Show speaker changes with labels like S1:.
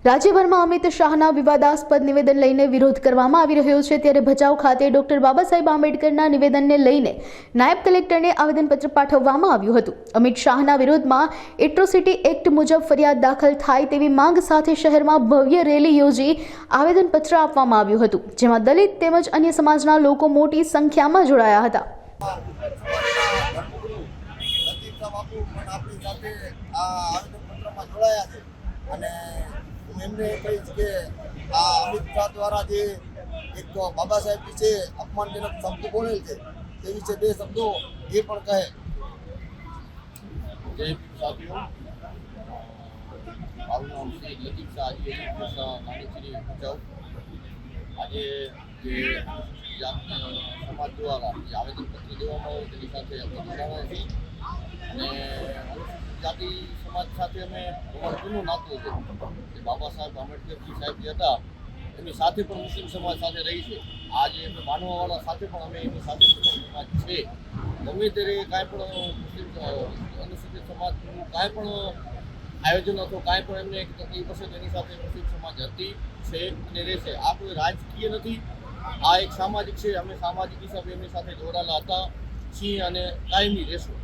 S1: રાજ્યભરમાં અમિત શાહના વિવાદાસ્પદ નિવેદન લઈને વિરોધ કરવામાં આવી રહ્યો છે, ત્યારે ભચાઉ ખાતે ડોક્ટર બાબા સાહેબ આંબેડકરના નિવેદનને લઈને નાયબ કલેક્ટરને આવેદનપત્ર પાઠવવામાં આવ્યું હતું। અમિત શાહના વિરોધમાં એટ્રોસિટી એક્ટ મુજબ ફરિયાદ દાખલ થાય તેવી માંગ સાથે શહેરમાં ભવ્ય રેલી યોજી આવેદનપત્ર આપવામાં આવ્યું હતું, જેમાં દલિત તેમજ અન્ય સમાજના લોકો મોટી સંખ્યામાં જોડાયા હતા।
S2: એમને કહીશ કે આ અમિત શાહ દ્વારા જે એક બાબા સાહેબ વિશે અપમાનજનક શબ્દ બોલેલ છે તે વિશે બે શબ્દો એ પણ કહે।
S3: જય સાથીઓ, મારું નામ શ્રી લતીફ શાહ નાનીશ્રી ભચાઉ। આજે જે સમાજ દ્વારા જે આવેદનપત્ર દેવામાં આવ્યું તેની સાથે આપણે જોડાણા છીએ અને જાતિ સમાજ સાથે અમે અમારું જૂનું નાતું છે કે બાબા સાહેબ આંબેડકરજી સાહેબ જે હતા એમની સાથે પણ મુસ્લિમ સમાજ સાથે રહી છે। આજે અમે માનવાવાળા સાથે પણ અમે એની સાથે મુસ્લિમ સમાજ છે। ગમે ત્યારે કાંઈ પણ મુસ્લિમ અનુસૂચિત સમાજનું કાંઈ પણ આયોજન અથવા કાંઈ પણ એમને એક તકલીફ હશે તેની સાથે મુસ્લિમ સમાજ હતી, છે અને રહેશે। આ કોઈ રાજકીય નથી, આ એક સામાજિક છે। અમે સામાજિક હિસાબે એમની સાથે જોડાયેલા હતા છીએ અને કાયમી રહેશું।